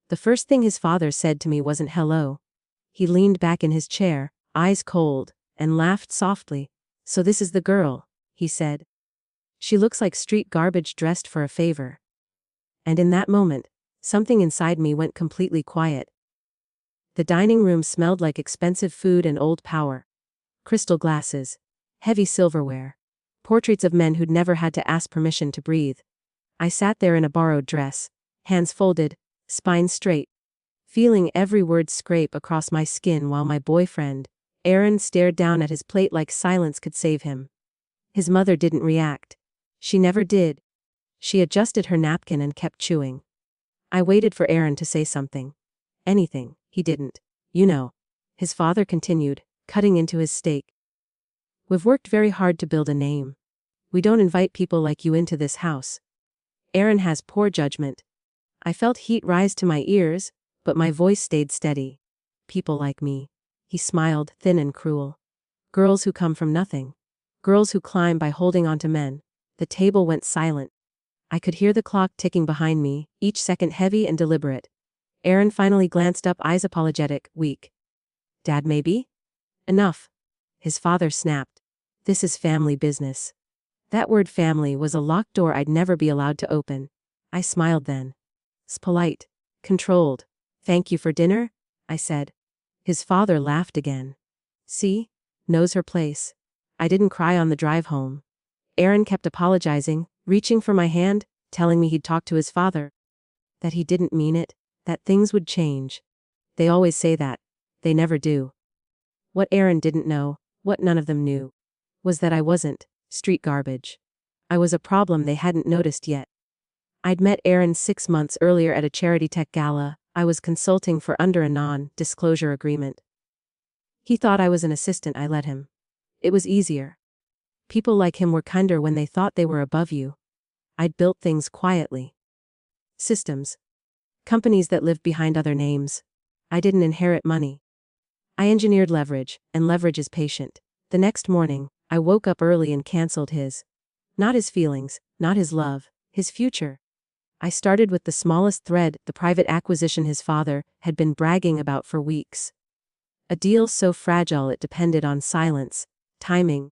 The first thing his father said to me wasn't hello. He leaned back in his chair, eyes cold, and laughed softly. "So this is the girl," he said. "She looks like street garbage dressed for a favor." And in that moment, something inside me went completely quiet. The dining room smelled like expensive food and old power. Crystal glasses, heavy silverware, portraits of men who'd never had to ask permission to breathe. I sat there in a borrowed dress, hands folded, spine straight, feeling every word scrape across my skin while my boyfriend, Aaron, stared down at his plate like silence could save him. His mother didn't react. She never did. She adjusted her napkin and kept chewing. I waited for Aaron to say something. Anything. He didn't. "You know," his father continued, cutting into his steak. "We've worked very hard to build a name. We don't invite people like you into this house. Aaron has poor judgment." I felt heat rise to my ears, but my voice stayed steady. "People like me." He smiled, thin and cruel. "Girls who come from nothing. Girls who climb by holding on to men." The table went silent. I could hear the clock ticking behind me, each second heavy and deliberate. Aaron finally glanced up, eyes apologetic, weak. "Dad, maybe?" "Enough," his father snapped. "This is family business." That word family was a locked door I'd never be allowed to open. I smiled then. Polite, controlled. "Thank you for dinner?" I said. His father laughed again. "See? Knows her place." I didn't cry on the drive home. Aaron kept apologizing, reaching for my hand, telling me he'd talked to his father. That he didn't mean it, that things would change. They always say that. They never do. What Aaron didn't know, what none of them knew, was that I wasn't street garbage. I was a problem they hadn't noticed yet. I'd met Aaron 6 months earlier at a charity tech gala I was consulting for under a non-disclosure agreement. He thought I was an assistant. I let him. It was easier. People like him were kinder when they thought they were above you. I'd built things quietly. Systems. Companies that lived behind other names. I didn't inherit money. I engineered leverage, and leverage is patient. The next morning, I woke up early and canceled not his feelings, not his love, his future. I started with the smallest thread, the private acquisition his father had been bragging about for weeks. A deal so fragile it depended on silence, timing,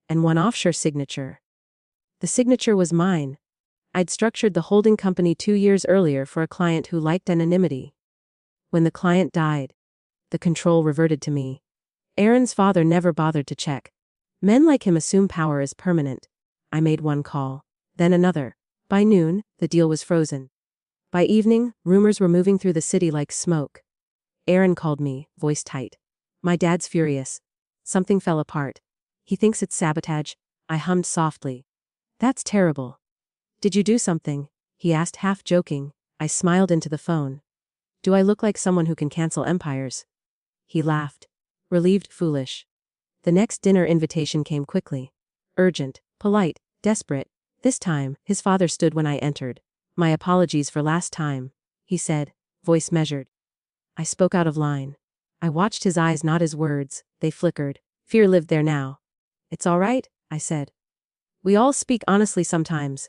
and one offshore signature. The signature was mine. I'd structured the holding company 2 years earlier for a client who liked anonymity. When the client died, the control reverted to me. Aaron's father never bothered to check. Men like him assume power is permanent. I made one call, then another. By noon, the deal was frozen. By evening, rumors were moving through the city like smoke. Aaron called me, voice tight. "My dad's furious. Something fell apart. He thinks it's sabotage." I hummed softly. "That's terrible." "Did you do something?" he asked, half joking. I smiled into the phone. "Do I look like someone who can cancel empires?" He laughed. Relieved, foolish. The next dinner invitation came quickly. Urgent, polite, desperate. This time, his father stood when I entered. "My apologies for last time," he said, voice measured. I spoke out of line. I watched his eyes, not his words. They flickered. Fear lived there now. "It's all right," I said. "We all speak honestly sometimes."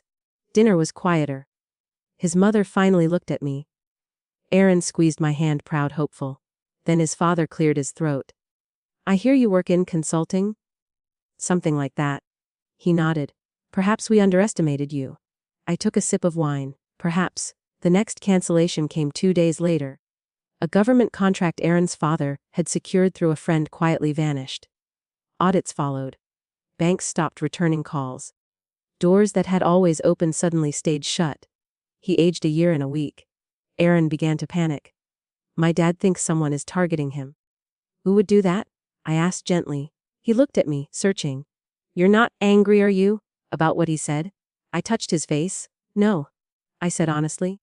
Dinner was quieter. His mother finally looked at me. Aaron squeezed my hand, proud, hopeful. Then his father cleared his throat. "I hear you work in consulting?" "Something like that." He nodded. "Perhaps we underestimated you." I took a sip of wine. Perhaps. The next cancellation came 2 days later. A government contract Aaron's father had secured through a friend quietly vanished. Audits followed. Banks stopped returning calls. Doors that had always opened suddenly stayed shut. He aged a year in a week. Aaron began to panic. "My dad thinks someone is targeting him." "Who would do that?" I asked gently. He looked at me, searching. "You're not angry, are you, about what he said?" I touched his face. "No," I said honestly.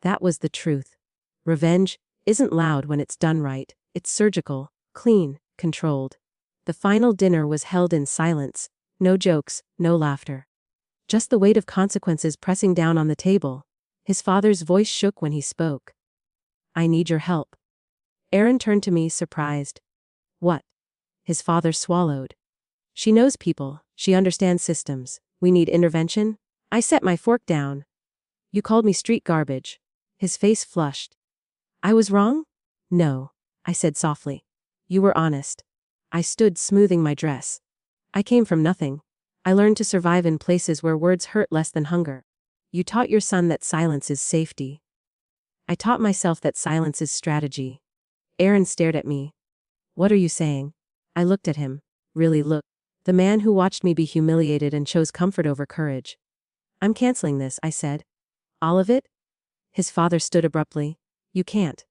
That was the truth. Revenge isn't loud when it's done right. It's surgical, clean, controlled. The final dinner was held in silence. No jokes, no laughter. Just the weight of consequences pressing down on the table. His father's voice shook when he spoke. "I need your help." Aaron turned to me, surprised. "What?" His father swallowed. "She knows people. She understands systems. We need intervention." I set my fork down. "You called me street garbage." His face flushed. I was wrong? No, I said softly. You were honest. I stood smoothing my dress. I came from nothing. I learned to survive in places where words hurt less than hunger. You taught your son that silence is safety. I taught myself that silence is strategy. Aaron stared at me. What are you saying? I looked at him. Really looked. The man who watched me be humiliated and chose comfort over courage. I'm canceling this, I said. All of it? His father stood abruptly. You can't.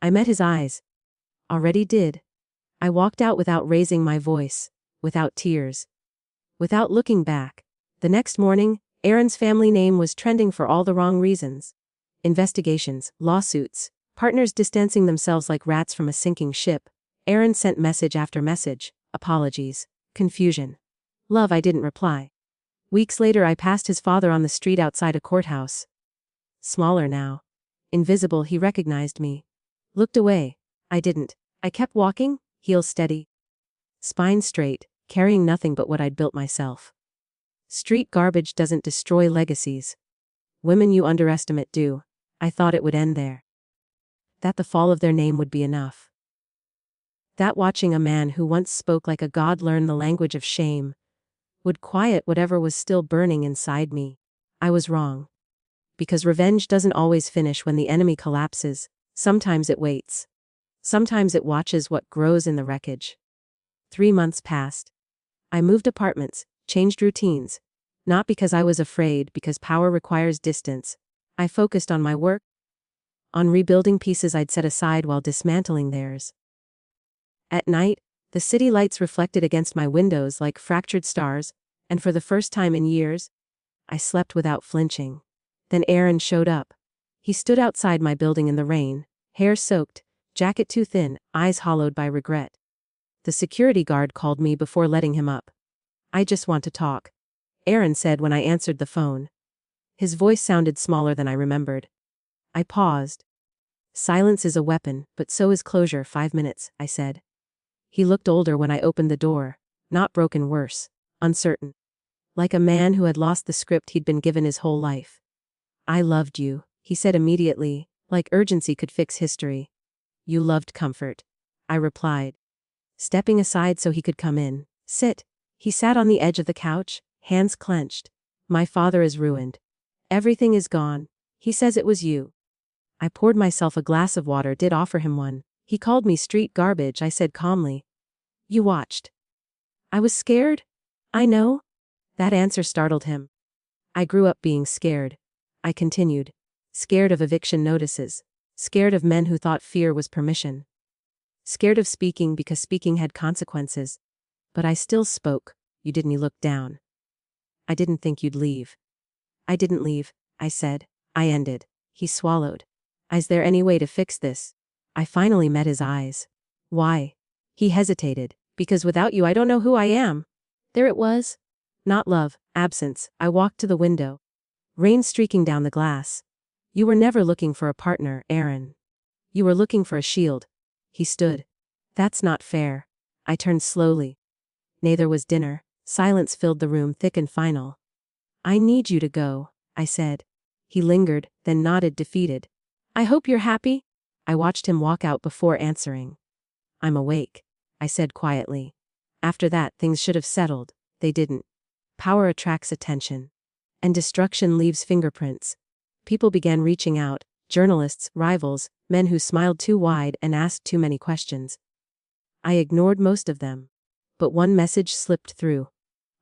I met his eyes. Already did. I walked out without raising my voice, without tears, without looking back. The next morning, Aaron's family name was trending for all the wrong reasons. Investigations, lawsuits, partners distancing themselves like rats from a sinking ship. Aaron sent message after message, apologies, confusion. Love, I didn't reply. Weeks later, I passed his father on the street outside a courthouse. Smaller now. Invisible, he recognized me. Looked away. I didn't. I kept walking, heels steady. Spine straight, carrying nothing but what I'd built myself. Street garbage doesn't destroy legacies. Women you underestimate do. I thought it would end there. That the fall of their name would be enough. That watching a man who once spoke like a god learn the language of shame would quiet whatever was still burning inside me. I was wrong. Because revenge doesn't always finish when the enemy collapses. Sometimes it waits. Sometimes it watches what grows in the wreckage. 3 months passed. I moved apartments, changed routines. Not because I was afraid, because power requires distance. I focused on my work, on rebuilding pieces I'd set aside while dismantling theirs. At night, the city lights reflected against my windows like fractured stars, and for the first time in years, I slept without flinching. Then Aaron showed up. He stood outside my building in the rain, hair soaked, jacket too thin, eyes hollowed by regret. The security guard called me before letting him up. I just want to talk, Aaron said when I answered the phone. His voice sounded smaller than I remembered. I paused. Silence is a weapon, but so is closure. 5 minutes, I said. He looked older when I opened the door, not broken, worse, uncertain. Like a man who had lost the script he'd been given his whole life. I loved you, he said immediately, like urgency could fix history. You loved comfort, I replied. Stepping aside so he could come in. Sit. He sat on the edge of the couch, hands clenched. My father is ruined. Everything is gone. He says it was you. I poured myself a glass of water, did offer him one. He called me street garbage, I said calmly. You watched. I was scared? I know. That answer startled him. I grew up being scared. I continued. Scared of eviction notices. Scared of men who thought fear was permission. Scared of speaking because speaking had consequences. But I still spoke. You didn't. He looked down. I didn't think you'd leave. I didn't leave, I said. I ended. He swallowed. Is there any way to fix this? I finally met his eyes. Why? He hesitated. Because without you I don't know who I am. There it was. Not love, absence. I walked to the window. Rain streaking down the glass. You were never looking for a partner, Aaron. You were looking for a shield. He stood. That's not fair. I turned slowly. Neither was dinner. Silence filled the room, thick and final. I need you to go, I said. He lingered, then nodded, defeated. I hope you're happy. I watched him walk out before answering. I'm awake, I said quietly. After that, things should have settled. They didn't. Power attracts attention. And destruction leaves fingerprints. People began reaching out, journalists, rivals, men who smiled too wide and asked too many questions. I ignored most of them. But one message slipped through.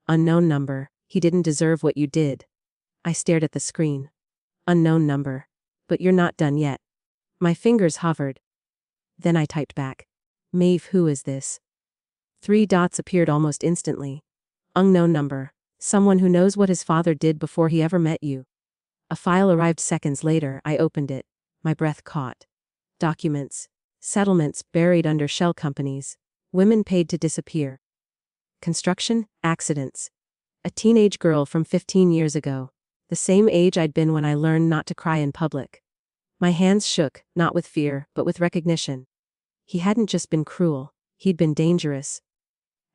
Unknown number, he didn't deserve what you did. I stared at the screen. Unknown number. But you're not done yet. My fingers hovered. Then I typed back. Maeve, who is this? 3 dots appeared almost instantly. Unknown number. Someone who knows what his father did before he ever met you. A file arrived seconds later. I opened it. My breath caught. Documents. Settlements buried under shell companies. Women paid to disappear. Construction, accidents. A teenage girl from 15 years ago. The same age I'd been when I learned not to cry in public. My hands shook, not with fear, but with recognition. He hadn't just been cruel, he'd been dangerous.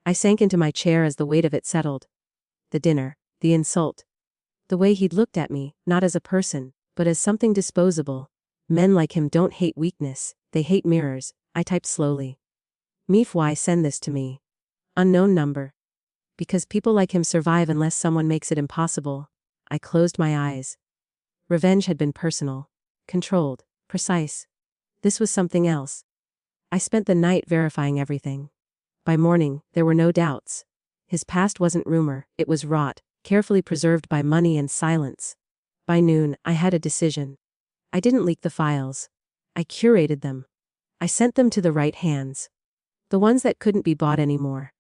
I sank into my chair as the weight of it settled. The dinner, the insult. The way he'd looked at me, not as a person, but as something disposable. Men like him don't hate weakness, they hate mirrors, I typed slowly. Meef, why send this to me? Unknown number. Because people like him survive unless someone makes it impossible. I closed my eyes. Revenge had been personal, controlled, precise. This was something else. I spent the night verifying everything. By morning, there were no doubts. His past wasn't rumor, it was rot, carefully preserved by money and silence. By noon, I had a decision. I didn't leak the files. I curated them. I sent them to the right hands. The ones that couldn't be bought anymore.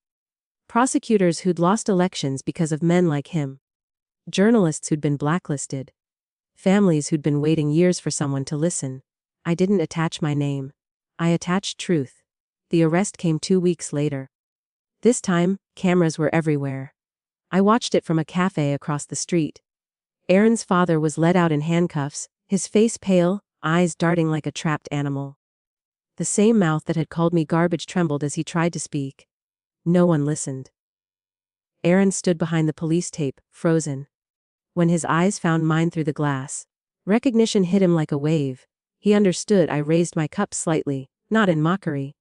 Prosecutors who'd lost elections because of men like him. Journalists who'd been blacklisted. Families who'd been waiting years for someone to listen. I didn't attach my name. I attached truth. The arrest came 2 weeks later. This time, cameras were everywhere. I watched it from a cafe across the street. Aaron's father was led out in handcuffs, his face pale, eyes darting like a trapped animal. The same mouth that had called me garbage trembled as he tried to speak. No one listened. Aaron stood behind the police tape, frozen. When his eyes found mine through the glass, recognition hit him like a wave. He understood. I raised my cup slightly, not in mockery.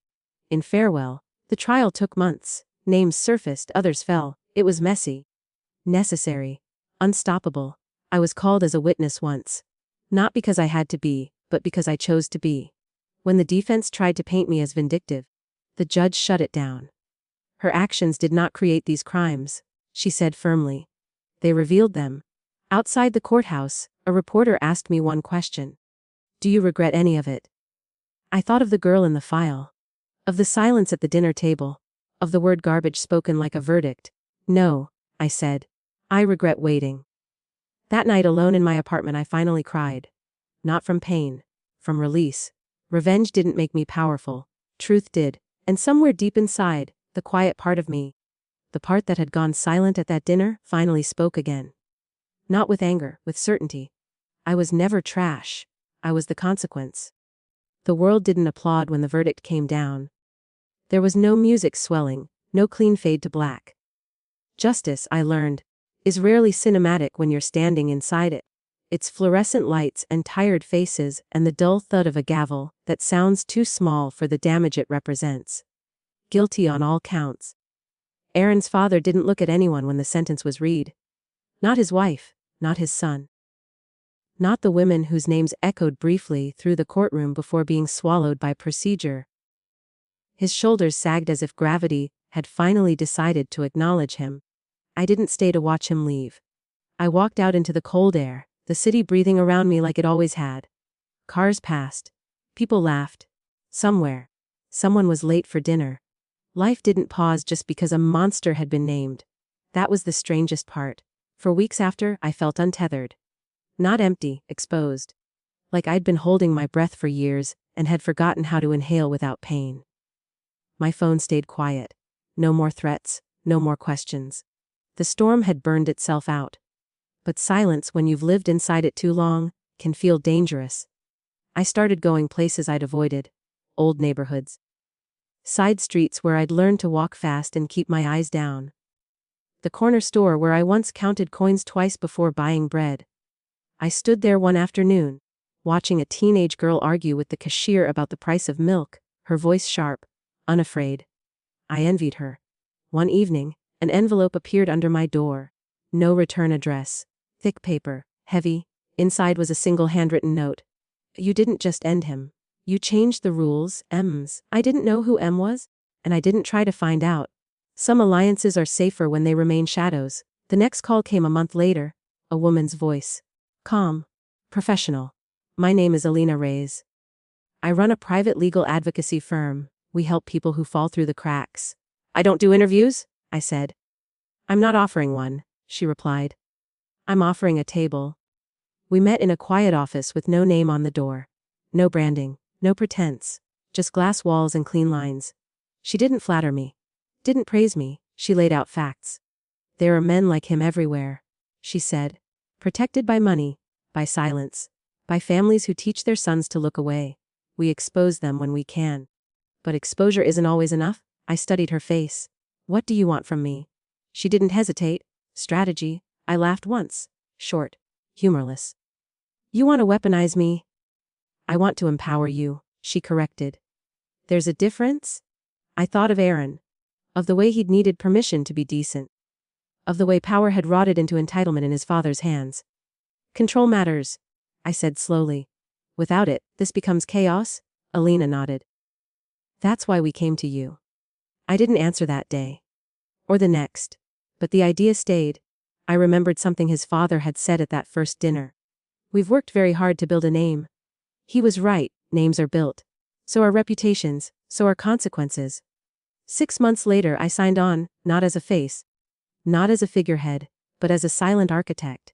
In farewell. The trial took months. Names surfaced, others fell. It was messy. Necessary. Unstoppable. I was called as a witness once. Not because I had to be, but because I chose to be. When the defense tried to paint me as vindictive, the judge shut it down. Her actions did not create these crimes, she said firmly. They revealed them. Outside the courthouse, a reporter asked me one question. Do you regret any of it? I thought of the girl in the file. Of the silence at the dinner table. Of the word garbage spoken like a verdict. No, I said. I regret waiting. That night alone in my apartment I finally cried. Not from pain. From release. Revenge didn't make me powerful. Truth did. And somewhere deep inside, the quiet part of me, the part that had gone silent at that dinner, finally spoke again. Not with anger, with certainty. I was never trash. I was the consequence. The world didn't applaud when the verdict came down. There was no music swelling, no clean fade to black. Justice, I learned, is rarely cinematic when you're standing inside it. It's fluorescent lights and tired faces and the dull thud of a gavel that sounds too small for the damage it represents. Guilty on all counts. Aaron's father didn't look at anyone when the sentence was read. Not his wife, not his son. Not the women whose names echoed briefly through the courtroom before being swallowed by procedure. His shoulders sagged as if gravity had finally decided to acknowledge him. I didn't stay to watch him leave. I walked out into the cold air, the city breathing around me like it always had. Cars passed. People laughed. Somewhere. Someone was late for dinner. Life didn't pause just because a monster had been named. That was the strangest part. For weeks after, I felt untethered. Not empty, exposed. Like I'd been holding my breath for years and had forgotten how to inhale without pain. My phone stayed quiet. No more threats, no more questions. The storm had burned itself out. But silence, when you've lived inside it too long, can feel dangerous. I started going places I'd avoided. Old neighborhoods. Side streets where I'd learned to walk fast and keep my eyes down. The corner store where I once counted coins twice before buying bread. I stood there one afternoon, watching a teenage girl argue with the cashier about the price of milk, her voice sharp, unafraid. I envied her. One evening, an envelope appeared under my door. No return address. Thick paper, heavy. Inside was a single handwritten note. You didn't just end him. You changed the rules, M's. I didn't know who M was, and I didn't try to find out. Some alliances are safer when they remain shadows. The next call came a month later. A woman's voice. Calm. Professional. My name is Alina Reyes. I run a private legal advocacy firm. We help people who fall through the cracks. I don't do interviews, I said. I'm not offering one, she replied. I'm offering a table. We met in a quiet office with no name on the door. No branding, no pretense, just glass walls and clean lines. She didn't flatter me. Didn't praise me, she laid out facts. There are men like him everywhere, she said. Protected by money, by silence, by families who teach their sons to look away. We expose them when we can. But exposure isn't always enough. I studied her face. What do you want from me? She didn't hesitate. Strategy. I laughed once. Short. Humorless. You want to weaponize me? I want to empower you, she corrected. There's a difference? I thought of Aaron. Of the way he'd needed permission to be decent. Of the way power had rotted into entitlement in his father's hands. Control matters, I said slowly. Without it, this becomes chaos? Alina nodded. That's why we came to you. I didn't answer that day. Or the next. But the idea stayed. I remembered something his father had said at that first dinner. We've worked very hard to build a name. He was right, names are built. So are reputations, so are consequences. 6 months later I signed on, not as a face. Not as a figurehead, but as a silent architect.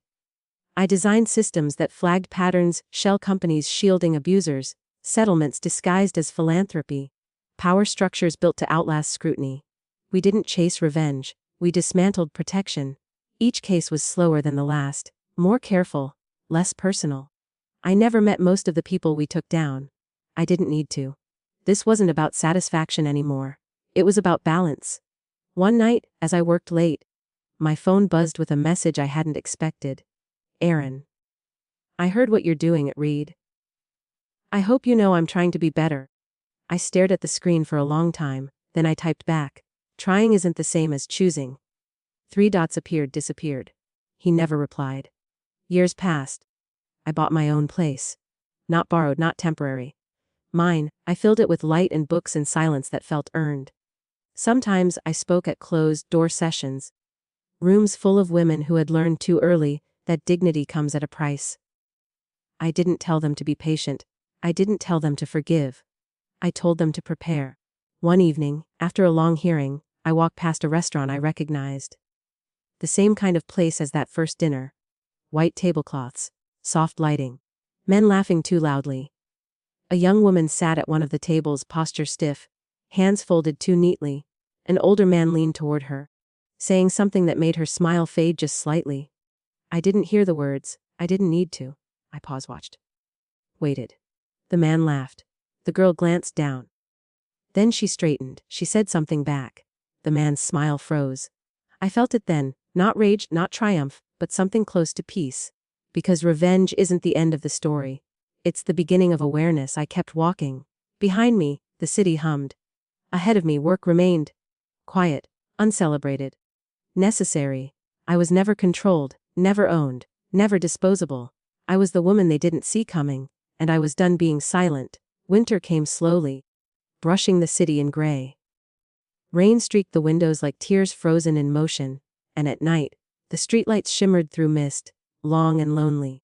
I designed systems that flagged patterns, shell companies shielding abusers, settlements disguised as philanthropy, power structures built to outlast scrutiny. We didn't chase revenge, we dismantled protection. Each case was slower than the last, more careful, less personal. I never met most of the people we took down. I didn't need to. This wasn't about satisfaction anymore. It was about balance. One night, as I worked late, my phone buzzed with a message I hadn't expected. Aaron. I heard what you're doing at Reed. I hope you know I'm trying to be better. I stared at the screen for a long time, then I typed back. Trying isn't the same as choosing. 3 dots appeared, disappeared. He never replied. Years passed. I bought my own place. Not borrowed, not temporary. Mine. I filled it with light and books and silence that felt earned. Sometimes I spoke at closed-door sessions. Rooms full of women who had learned too early that dignity comes at a price. I didn't tell them to be patient. I didn't tell them to forgive. I told them to prepare. One evening, after a long hearing, I walked past a restaurant I recognized. The same kind of place as that first dinner. White tablecloths, soft lighting, men laughing too loudly. A young woman sat at one of the tables, posture stiff, hands folded too neatly. An older man leaned toward her, saying something that made her smile fade just slightly. I didn't hear the words, I didn't need to. I watched. Waited. The man laughed. The girl glanced down. Then she straightened, she said something back. The man's smile froze. I felt it then, not rage, not triumph, but something close to peace. Because revenge isn't the end of the story. It's the beginning of awareness. I kept walking. Behind me, the city hummed. Ahead of me, work remained. Quiet, uncelebrated. Necessary. I was never controlled, never owned, never disposable. I was the woman they didn't see coming, and I was done being silent. Winter came slowly, brushing the city in gray. Rain streaked the windows like tears frozen in motion, and at night, the streetlights shimmered through mist, long and lonely.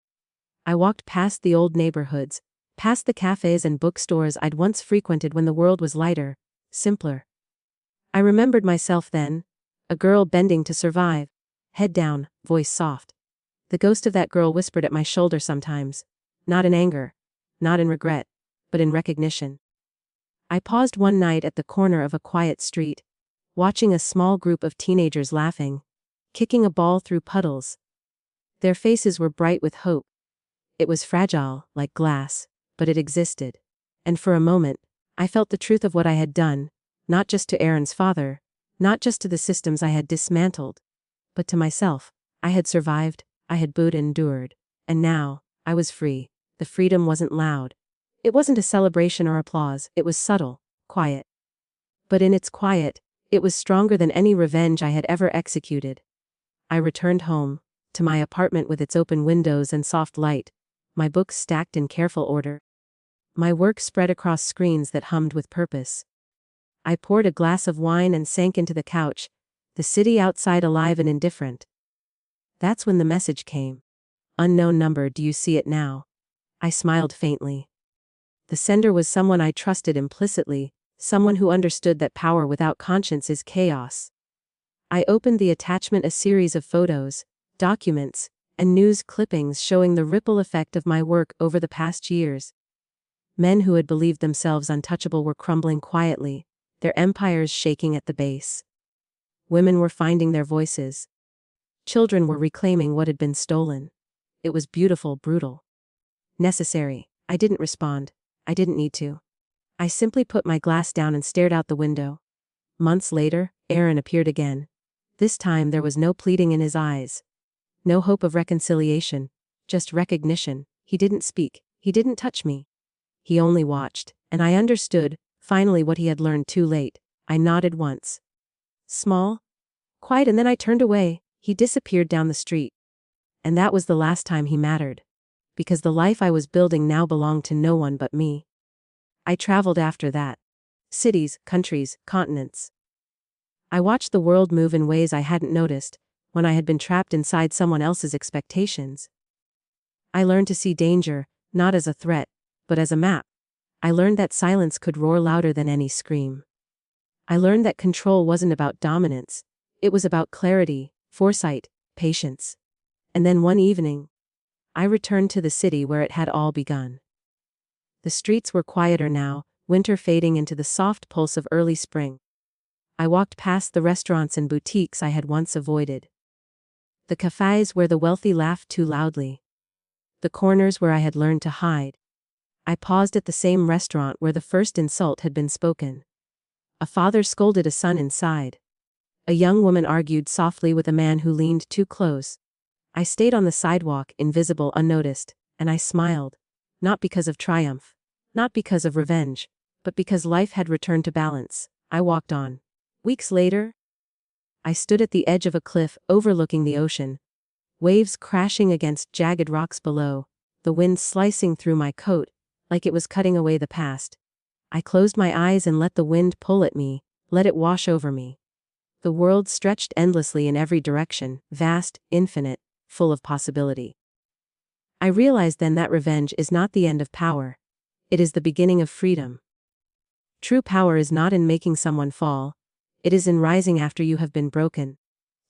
I walked past the old neighborhoods, past the cafes and bookstores I'd once frequented when the world was lighter, simpler. I remembered myself then, a girl bending to survive, head down, voice soft. The ghost of that girl whispered at my shoulder sometimes, not in anger, not in regret, but in recognition. I paused one night at the corner of a quiet street, watching a small group of teenagers laughing, kicking a ball through puddles. Their faces were bright with hope. It was fragile, like glass, but it existed. And for a moment, I felt the truth of what I had done, not just to Aaron's father, not just to the systems I had dismantled, but to myself. I had survived, I had endured, and now, I was free. The freedom wasn't loud. It wasn't a celebration or applause, it was subtle, quiet. But in its quiet, it was stronger than any revenge I had ever executed. I returned home, to my apartment with its open windows and soft light, my books stacked in careful order. My work spread across screens that hummed with purpose. I poured a glass of wine and sank into the couch, the city outside alive and indifferent. That's when the message came. Unknown number, do you see it now? I smiled faintly. The sender was someone I trusted implicitly, someone who understood that power without conscience is chaos. I opened the attachment, a series of photos, documents, and news clippings showing the ripple effect of my work over the past years. Men who had believed themselves untouchable were crumbling quietly, their empires shaking at the base. Women were finding their voices. Children were reclaiming what had been stolen. It was beautiful, brutal. Necessary. I didn't respond. I didn't need to. I simply put my glass down and stared out the window. Months later, Aaron appeared again. This time there was no pleading in his eyes. No hope of reconciliation. Just recognition. He didn't speak. He didn't touch me. He only watched, and I understood, finally, what he had learned too late. I nodded once. Small, quiet, and then I turned away. He disappeared down the street. And that was the last time he mattered. Because the life I was building now belonged to no one but me. I traveled after that. Cities, countries, continents. I watched the world move in ways I hadn't noticed, when I had been trapped inside someone else's expectations. I learned to see danger, not as a threat, but as a map. I learned that silence could roar louder than any scream. I learned that control wasn't about dominance. It was about clarity, foresight, patience. And then one evening, I returned to the city where it had all begun. The streets were quieter now, winter fading into the soft pulse of early spring. I walked past the restaurants and boutiques I had once avoided. The cafes where the wealthy laughed too loudly. The corners where I had learned to hide. I paused at the same restaurant where the first insult had been spoken. A father scolded a son inside. A young woman argued softly with a man who leaned too close. I stayed on the sidewalk, invisible, unnoticed, and I smiled. Not because of triumph. Not because of revenge. But because life had returned to balance. I walked on. Weeks later, I stood at the edge of a cliff overlooking the ocean. Waves crashing against jagged rocks below. The wind slicing through my coat, like it was cutting away the past. I closed my eyes and let the wind pull at me, let it wash over me. The world stretched endlessly in every direction, vast, infinite, full of possibility. I realized then that revenge is not the end of power. It is the beginning of freedom. True power is not in making someone fall. It is in rising after you have been broken.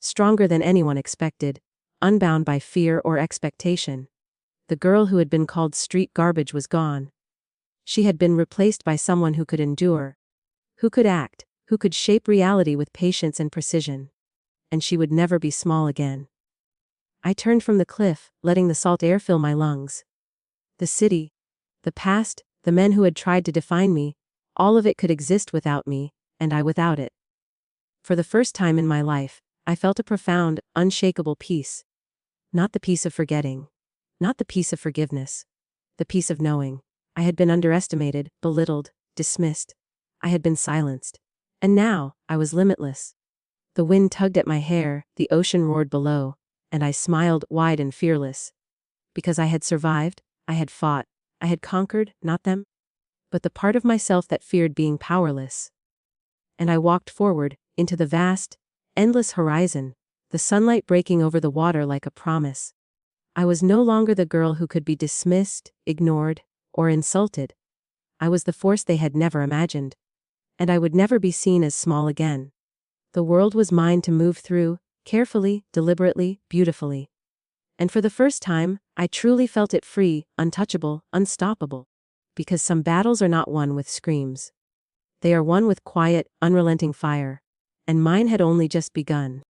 Stronger than anyone expected, unbound by fear or expectation. The girl who had been called street garbage was gone. She had been replaced by someone who could endure, who could act, who could shape reality with patience and precision. And she would never be small again. I turned from the cliff, letting the salt air fill my lungs. The city, the past, the men who had tried to define me, all of it could exist without me, and I without it. For the first time in my life, I felt a profound, unshakable peace. Not the peace of forgetting. Not the peace of forgiveness. The peace of knowing. I had been underestimated, belittled, dismissed. I had been silenced. And now, I was limitless. The wind tugged at my hair, the ocean roared below, and I smiled wide and fearless. Because I had survived, I had fought, I had conquered, not them, but the part of myself that feared being powerless. And I walked forward, into the vast, endless horizon, the sunlight breaking over the water like a promise. I was no longer the girl who could be dismissed, ignored, or insulted. I was the force they had never imagined. And I would never be seen as small again. The world was mine to move through, carefully, deliberately, beautifully. And for the first time, I truly felt it free, untouchable, unstoppable. Because some battles are not won with screams. They are won with quiet, unrelenting fire. And mine had only just begun.